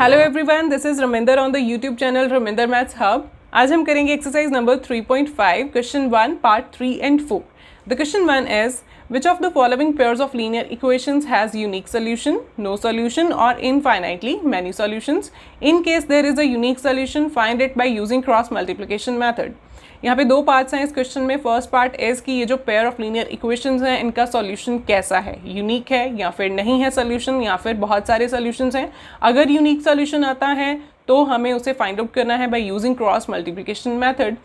Hello everyone, this is Raminder on the YouTube channel Raminder maths hub. आज हम करेंगे exercise number 3.5 question 1 part 3 and 4। The question 1 is which of the following pairs of linear equations has unique solution, no solution or infinitely many solutions? In case there is a unique solution, find it by using cross multiplication method. यहाँ पे दो parts हैं इस question में। First part is कि ये जो pair of linear equations हैं इनका सॉल्यूशन कैसा है, यूनिक है या फिर नहीं है सॉल्यूशन, या फिर बहुत सारे सॉल्यूशंस हैं। अगर यूनिक सॉल्यूशन आता है तो हमें उसे फाइंड आउट करना है by using cross multiplication method.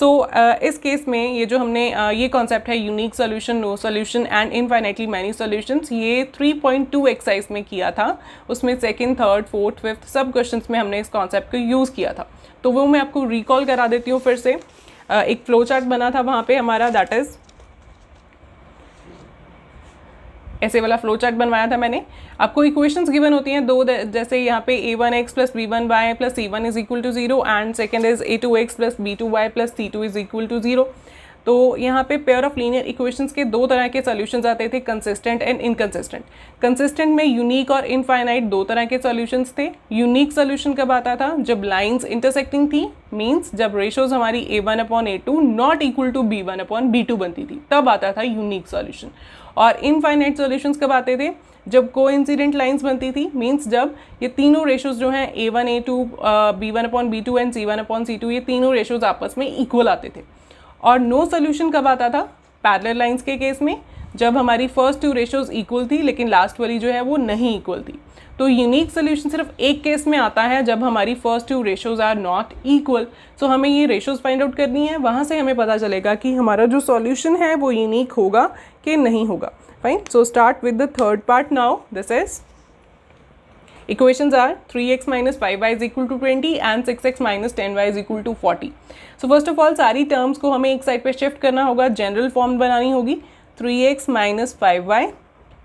So इस केस में ये जो हमने ये कॉन्सेप्ट है unique solution, no solution and infinitely many solutions, ये 3.2 एक्सरसाइज में किया था। उसमें सेकंड, थर्ड, फोर्थ, फिफ्थ सब क्वेश्चंस में हमने इस कॉन्सेप्ट को यूज़ किया था। तो वो मैं आपको रिकॉल करा देती हूँ फिर से। एक फ्लो चार्ट बना था वहाँ पे हमारा, दैट इज़ ऐसे वाला फ्लो चार्ट बनवाया था मैंने। आपको इक्वेशंस गिवन होती हैं दो, जैसे यहाँ पे a1x plus b1y plus c1 is equal to 0 and second is a2x plus b2y plus c2 is equal to 0। तो यहाँ पे पेयर ऑफ लीनियर इक्वेशंस के दो तरह के सॉल्यूशंस आते थे, कंसिस्टेंट एंड इनकंसिस्टेंट। कंसिस्टेंट में यूनिक और इनफाइनाइट दो तरह के सॉल्यूशंस थे। यूनिक सॉल्यूशन कब आता था? जब लाइंस इंटरसेक्टिंग थी, मींस जब रेशोज हमारी a1/a2 not equal to b1/b2 बनती थी, तब आता था यूनिक सॉल्यूशन। और इनफाइनाइट सॉल्यूशंस कब आते थे? जब कोइंसिडेंट लाइंस बनती थी, मींस जब ये तीनों रेशोज जो हैं a1, a2, b1/b2 and c1/c2, ये तीनों रेशोज आपस में इक्वल आते थे। और नो सॉल्यूशन कब आता था? पैरेलल लाइंस के केस में, जब हमारी फर्स्ट टू रेशोज इक्वल थी लेकिन लास्ट वाली जो है वो नहीं इक्वल थी। तो यूनिक सॉल्यूशन सिर्फ एक केस में आता है, जब हमारी first two ratios are not equal. So हमें ये रेशोज फाइंड आउट करनी है, वहाँ से हमें पता चलेगा कि हमारा जो सॉल्यूशन है वो यूनिक होगा कि नहीं होगा। Fine, so start with the third part now. This is equations are 3x minus 5y is equal to 20 and 6x minus 10y is equal to 40. So first of all सारी terms को हमें एक side पे shift करना होगा, general form बनानी होगी। 3x minus 5y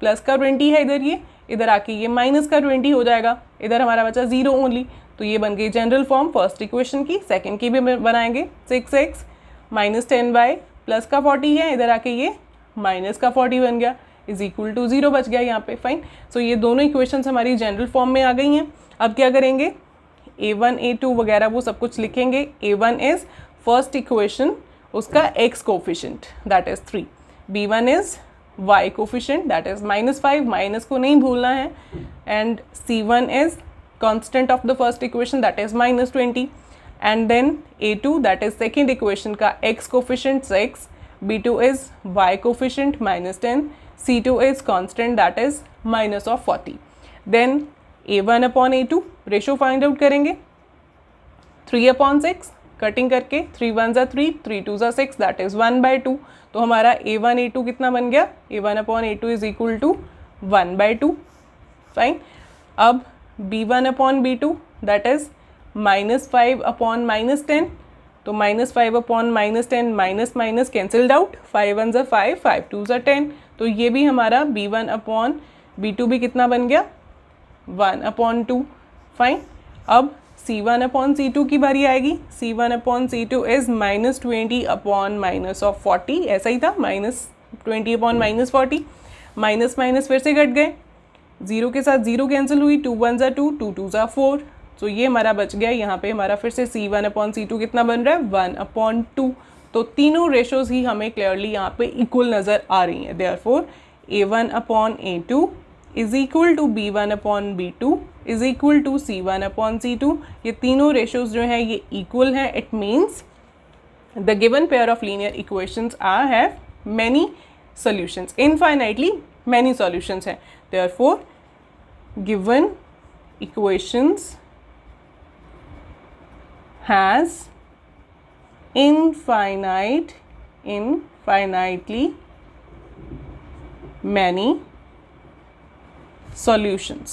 plus का 20 है इधर, ये इधर आके ये माइनस का 20 हो जाएगा, इधर हमारा बचा 0 ओनली। तो ये बन गई जनरल फॉर्म फर्स्ट इक्वेशन की। सेकेंड की भी बनाएंगे, 6x माइनस 10y प्लस का 40 है, इधर आके ये माइनस का 40 बन गया, इज इक्वल टू 0 बच गया यहाँ पे। फाइन, सो ये दोनों इक्वेशंस हमारी जनरल फॉर्म में आ गई हैं। अब क्या करेंगे? a1, a2 वगैरह वो सब कुछ लिखेंगे। a1 इज फर्स्ट इक्वेशन, उसका x coefficient that is 3, b1 is y coefficient that is -5, minus को नहीं भूलना है, and c1 is constant of the first equation that is -20, and then a2 that is second equation का x coefficient 6, b2 is y coefficient -10, C2 is constant that is minus of 40. Then a1/a2 ratio find out करेंगे, 3/6 cutting करके 3 1 ज़ा 3, 3 2 ज़ा 6 that is 1/2। तो हमारा a1/a2 कितना बन गया? a1/a2 is equal to 1/2। Fine, अब b1/b2 दैट इज़ -5/-10। तो -5/-10 माइनस माइनस कैंसल्ड आउट, 5 1 ज़ा 5, 5 2 ज़ा 10। तो ये भी हमारा b1/b2 भी कितना बन गया? 1/2। फाइन, अब c1/c2 की बारी आएगी। c1/c2 इज -20/-40, ऐसा ही था, -20/-40। माइनस माइनस फिर से कट गए, 0 के साथ 0 कैंसिल हुई, 2 1 ज़ा 2, 2 2 ज़ा 4। तो ये हमारा बच गया। यहाँ पे हमारा फिर से c1/c2 कितना बन रहा है? 1/2। तो तीनों रेशोज ही हमें क्लियरली यहाँ पे इक्वल नज़र आ रही हैं। Therefore a1/a2 is equal to b1/b2 is equal to c1/c2। ये तीनों रेशोज जो हैं ये इक्वल हैं। It means the given pair of linear equations are have many solutions, infinitely many solutions हैं। Therefore given equations has infinitely many solutions।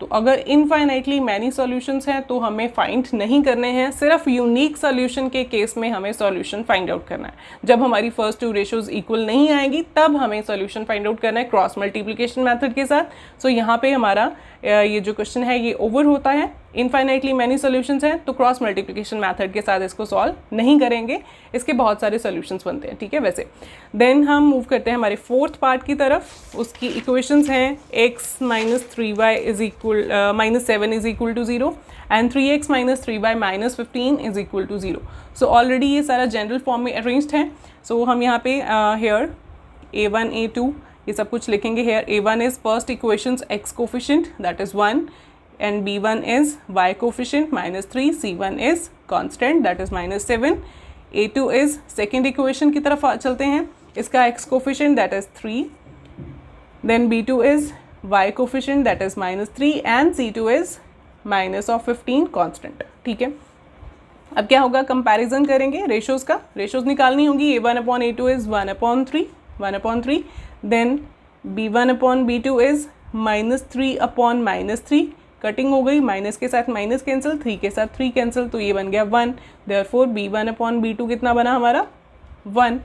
तो अगर infinitely many solutions हैं तो हमें फाइंड नहीं करने हैं, सिर्फ यूनिक सॉल्यूशन के केस में हमें सॉल्यूशन फाइंड आउट करना है। जब हमारी फर्स्ट टू रेशोज इक्वल नहीं आएगी तब हमें सॉल्यूशन फाइंड आउट करना है क्रॉस मल्टीप्लिकेशन मेथड के साथ। सो यहाँ पे हमारा ये जो क्वेश्चन है ये ओवर होता है। इनफाइनाइटली मैनी सॉल्यूशंस हैं, तो क्रॉस मल्टीप्लिकेशन मेथड के साथ इसको सॉल्व नहीं करेंगे, इसके बहुत सारे सॉल्यूशंस बनते हैं, ठीक है। वैसे देन हम मूव करते हैं हमारे फोर्थ पार्ट की तरफ। उसकी इक्वेशंस हैं x minus 3y is equal minus 7 is equal to 0 and 3x minus 3y minus 15 is equal to 0। So already ये सारा जनरल फॉर्म में अरेंज्ड है। सो हम यहाँ पे हेयर a1 a2 ये सब कुछ लिखेंगे। Here a1 is first equations x coefficient that is 1 and b1 is y coefficient minus 3, c1 is constant that is minus 7, a2 is second equation की तरफ चलते हैं, इसका x coefficient that is 3, then b2 is y coefficient that is minus 3 and c2 is minus of 15 constant, ठीक है। अब क्या होगा, कंपैरिजन करेंगे रेशोज़ का, रेशोज़ निकालनी होगी। a1 upon a2 is 1/3, then b1 upon b2 is minus 3 upon minus 3, cutting हो गई, माइनस के साथ माइनस कैंसिल, 3 के साथ 3 कैंसिल, तो ये बन गया 1। देयरफॉर b1 अपॉन b2 कितना बना हमारा 1,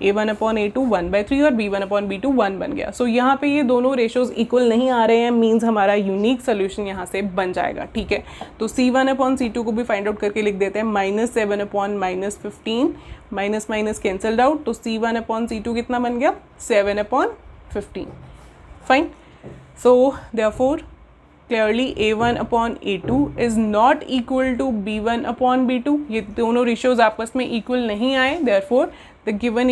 a1 अपॉन a2 1/3 और b1 अपॉन b2 1 बन गया। सो यहाँ पे ये दोनों रेशोज़ इक्वल नहीं आ रहे हैं, मीन्स हमारा यूनिक सोल्यूशन यहाँ से बन जाएगा, ठीक है। तो c1 अपॉन c2 को भी फाइंड आउट करके लिख देते हैं, -7 upon -15, minus minus cancelled out, तो c1 अपॉन c2 कितना बन गया 7 upon 15, fine. So therefore clearly a1 upon a2 is not equal to b1 upon b2, ये दोनों रेशियोज आपस में इक्वल नहीं आए। therefore the given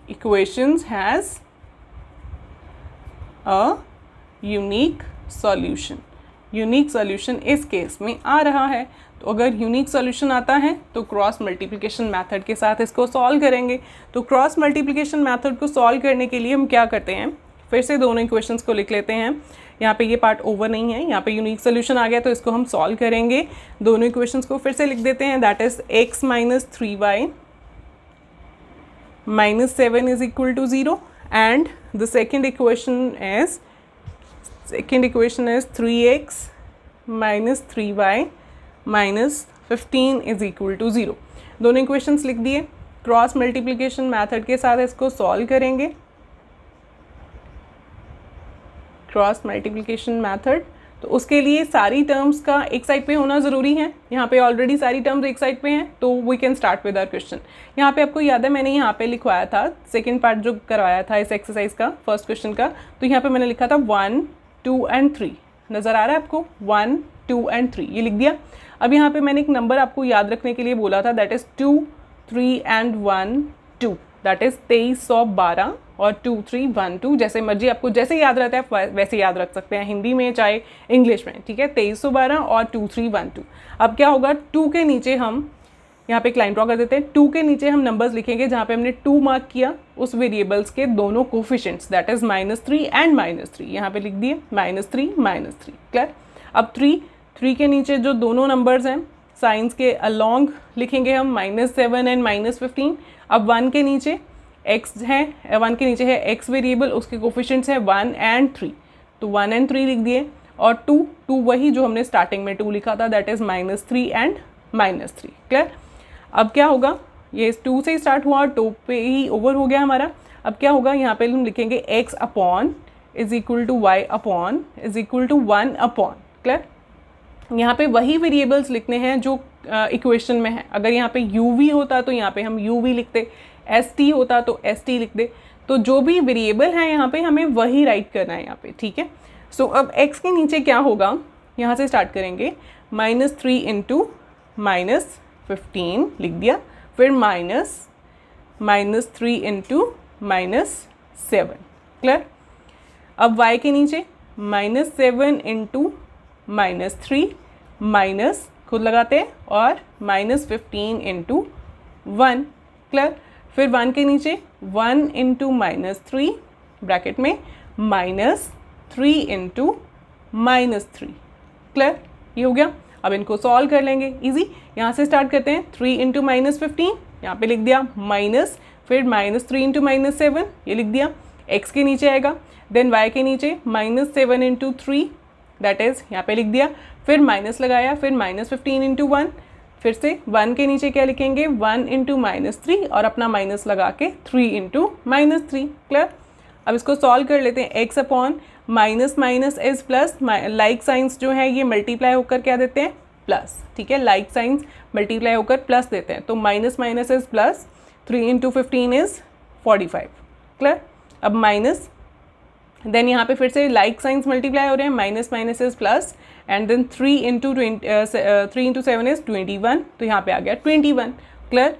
equations has a unique solution। Unique solution इस केस में आ रहा है। तो अगर यूनिक सॉल्यूशन आता है तो क्रॉस मल्टीप्लिकेशन मेथड के साथ इसको सॉल्व करेंगे। तो क्रॉस मल्टीप्लिकेशन मेथड को सॉल्व करने के लिए हम क्या करते हैं, फिर से दोनों इक्वेशंस को लिख लेते हैं। यहाँ पे ये पार्ट ओवर नहीं है, यहाँ पे यूनिक सोल्यूशन आ गया तो इसको हम सॉल्व करेंगे। दोनों इक्वेशंस को फिर से लिख देते हैं, that is x minus 3y minus 7 is equal to 0 and the second equation is 3x minus 3y minus 15 is equal to 0। दोनों इक्वेशंस लिख दिए, क्रॉस मल्टीप्लिकेशन मैथड के साथ इसको सॉल्व करेंगे। क्रॉस मल्टीप्लिकेशन मैथड, तो उसके लिए सारी टर्म्स का एक साइड पे होना ज़रूरी है। यहाँ पे ऑलरेडी सारी टर्म्स एक साइड पे हैं, तो we can start with our question. यहाँ पे आपको याद है मैंने यहाँ पे लिखवाया था सेकंड पार्ट जो करवाया था इस एक्सरसाइज का, फर्स्ट क्वेश्चन का, तो यहाँ पे मैंने लिखा था 1 2 एंड 3, नज़र आ रहा है आपको 1 2 एंड 3, ये लिख दिया। अब यहाँ पे मैंने एक नंबर आपको याद रखने के लिए बोला था, that is 2 3 and 1 2, that is 2312 और 2 3 1 2, जैसे मर्जी आपको जैसे याद रहता है वैसे याद रख सकते हैं, हिंदी में चाहे इंग्लिश में, ठीक है। 2312 और 2 3 1 2। अब क्या होगा, 2 के नीचे हम यहाँ पे एक लाइन ड्रॉ कर देते हैं। 2 के नीचे हम नंबर्स लिखेंगे जहाँ पे हमने 2 मार्क किया, उस वेरिएबल्स के दोनों कोफिशिएंट्स, दैट इज -3 एंड -3, यहाँ पे लिख दिए -3 -3, क्लियर। अब 3 के नीचे जो दोनों नंबर्स हैं साइंस के अलॉन्ग लिखेंगे हम, -7 एंड -15। अब 1 के नीचे x है, 1 के नीचे है x वेरिएबल, उसके कोफिशिएंट्स हैं 1 एंड 3, तो 1 एंड 3 लिख दिए। और 2 वही जो हमने स्टार्टिंग में 2 लिखा था, दैट इज -3 एंड -3, क्लियर। अब क्या होगा, ये 2 से ही स्टार्ट हुआ और 2 पे ही ओवर हो गया हमारा। अब क्या होगा, यहाँ पे हम लिखेंगे x upon is equal to y upon is equal to 1 upon, clear. यहाँ पे वही वेरिएबल्स लिखने हैं जो इक्वेशन में है। अगर यहाँ पे uv होता तो यहाँ पे हम uv लिखते, st होता तो st लिख दे, तो जो भी वेरिएबल है यहाँ पे हमें वही राइट करना है यहाँ पे, ठीक है। सो अब x के नीचे क्या होगा, यहाँ से स्टार्ट करेंगे, -3 इंटू -15 लिख दिया, फिर -3 इंटू -7, क्लियर। अब y के नीचे -7 इंटू -3 माइनस खुद लगाते हैं और -15 इंटू 1, क्लियर। फिर 1 के नीचे 1 इंटू -3 ब्रैकेट में -3 इंटू -3, क्लियर। ये हो गया। अब इनको सॉल्व कर लेंगे, इजी। यहाँ से स्टार्ट करते हैं, 3 इंटू -15 यहाँ पे लिख दिया, माइनस, फिर -3 इंटू -7 ये लिख दिया, x के नीचे आएगा, देन y के नीचे -7 इंटू 3 दैट इज़ यहाँ पे लिख दिया, फिर माइनस लगाया, फिर -15 इंटू 1, फिर से 1 के नीचे क्या लिखेंगे, 1 इंटू -3 और अपना माइनस लगा के 3 इंटू -3, क्लियर। अब इसको सॉल्व कर लेते हैं। x upon minus minus is plus, like science जो है ये मल्टीप्लाई होकर क्या देते हैं, प्लस। ठीक है, लाइक साइंस मल्टीप्लाई होकर प्लस देते हैं, तो minus minus is plus, 3 into 15 is 45। Clear. अब माइनस, देन यहाँ पे फिर से लाइक साइंस मल्टीप्लाई हो रहे हैं, minus minus is plus, and then 3 into 7 is 21, तो यहाँ पे आ गया 21। क्लियर।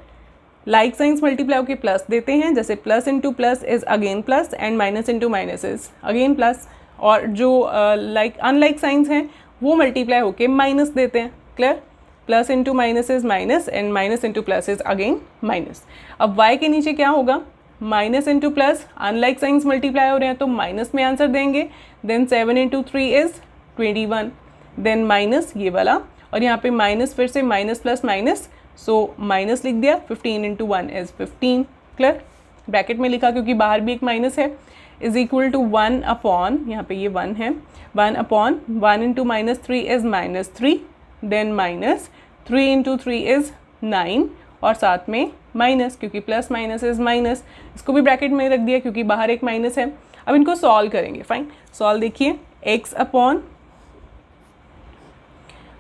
लाइक साइंस मल्टीप्लाई होकर प्लस देते हैं, जैसे plus into plus is again plus, and minus into minus is again plus, और जो लाइक अनलाइक साइंस हैं वो मल्टीप्लाई होकर माइनस देते हैं। Clear. Plus into minus is minus, and minus into plus is again minus. अब y के नीचे क्या होगा, minus into plus, unlike signs multiply हो रहे हैं तो माइनस में आंसर देंगे, then 7 into 3 is 21, then minus ये वाला, और यहाँ पे माइनस फिर से minus plus minus, so minus लिख दिया, 15 इंटू 1 इज 15। क्लियर। ब्रैकेट में लिखा क्योंकि बाहर भी एक माइनस है, इज इक्वल टू 1 अपॉन, यहाँ पे ये 1 है, 1 upon 1 into minus 3 is minus 3, then minus 3 into 3 is 9, और साथ में माइनस क्योंकि प्लस माइनस इज माइनस, इसको भी ब्रैकेट में रख दिया क्योंकि बाहर एक माइनस है। अब इनको सॉल्व करेंगे। फाइन, सॉल्व देखिए, x upon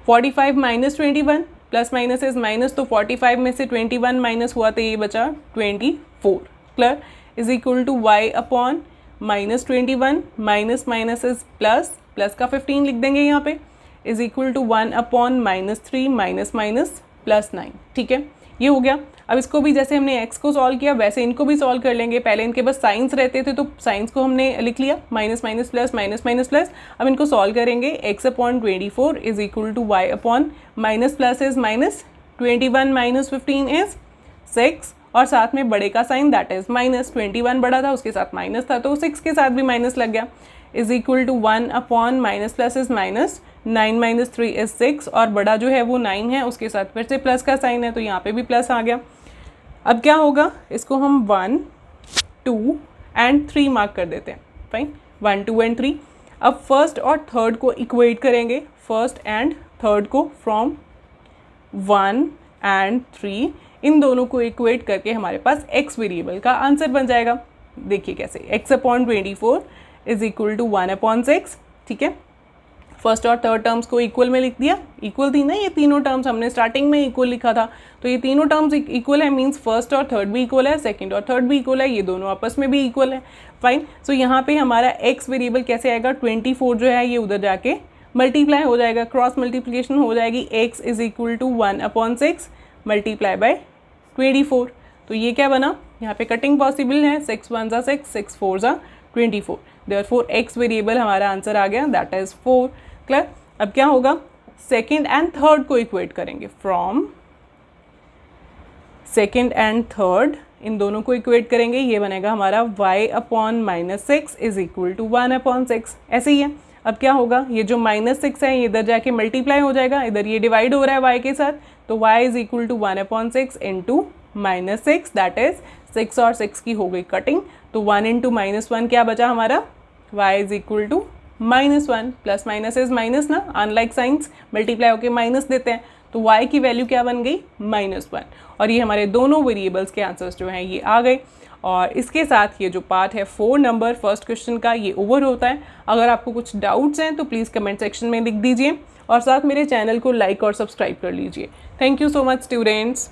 45 minus 21, plus minus is minus, तो 45 में से 21 माइनस हुआ तो ये बचा 24। Clear. Is equal to y upon minus 21, minus minus is plus, plus का 15 लिख देंगे यहाँ पे, is equal to 1 upon minus 3 minus minus plus 9। ठीक है, ये हो गया। अब इसको भी जैसे हमने x को सॉल्व किया वैसे इनको भी सॉल्व कर लेंगे। पहले इनके बस साइंस रहते थे तो साइंस को हमने लिख लिया, minus minus plus, minus minus plus. अब इनको सॉल्व करेंगे, x upon 24 is equal to y upon minus plus is minus, 21 minus 15 is 6, और साथ में बड़े का साइन दैट इज माइनस, 21 बड़ा था उसके साथ माइनस था तो 6 के साथ भी माइनस लग गया, is equal to 1 upon minus plus is minus, 9 minus 3 is 6, और बड़ा जो है वो 9 है, उसके साथ फिर से प्लस का साइन है तो यहाँ पे भी प्लस आ गया। अब क्या होगा, इसको हम 1, 2 एंड 3 मार्क कर देते हैं। Fine, 1, 2 and 3। अब फर्स्ट और थर्ड को इक्वेट करेंगे, फर्स्ट एंड थर्ड को, फ्रॉम 1 एंड 3, इन दोनों को इक्वेट करके हमारे पास x वेरिएबल का आंसर बन जाएगा। देखिए कैसे, x upon 24 is equal to 1 upon 6। ठीक है, फर्स्ट और थर्ड टर्म्स को इक्वल में लिख दिया, इक्वल थी ना ये तीनों टर्म्स, हमने स्टार्टिंग में इक्वल लिखा था, तो ये तीनों टर्म्स इक्वल है, मींस फर्स्ट और थर्ड भी इक्वल है, सेकंड और थर्ड भी इक्वल है, ये दोनों आपस में भी इक्वल है। फाइन, सो यहाँ पे हमारा x वेरिएबल कैसे आएगा, 24 जो है ये उधर जाके मल्टीप्लाई हो जाएगा, क्रॉस मल्टीप्लिकेशन हो जाएगी, x is equal to 1 upon 6 multiply by 24। तो ये क्या बना, यहाँ पे कटिंग पॉसिबल है, 6 1 ज़ा 6, 6 4 ज़ा 24, देयरफॉर x वेरिएबल हमारा आंसर आ गया, दैट इज 4। क्लियर। अब क्या होगा, सेकेंड एंड थर्ड को इक्वेट करेंगे, फ्रॉम सेकेंड एंड थर्ड, इन दोनों को इक्वेट करेंगे, ये बनेगा हमारा y upon minus 6 is equal to 1 upon 6, ऐसे ही है। अब क्या होगा, ये जो माइनस 6 है ये इधर जाके मल्टीप्लाई हो जाएगा, इधर ये डिवाइड हो रहा है y के साथ, तो y is equal to 1 upon 6 into minus 6, that is 6 और 6 की हो गई कटिंग, तो 1 इंटू माइनस 1 क्या बचा हमारा, y is equal to -1, plus minus is minus ना, अनलाइक साइंस मल्टीप्लाई होकर माइनस देते हैं, तो y की वैल्यू क्या बन गई, -1, और ये हमारे दोनों वेरिएबल्स के आंसर्स जो हैं ये आ गए। और इसके साथ ये जो पार्ट है 4 नंबर फर्स्ट क्वेश्चन का ये ओवर होता है। अगर आपको कुछ डाउट्स हैं तो प्लीज़ कमेंट सेक्शन में लिख दीजिए, और साथ मेरे चैनल को लाइक और सब्सक्राइब कर लीजिए। Thank you so much students.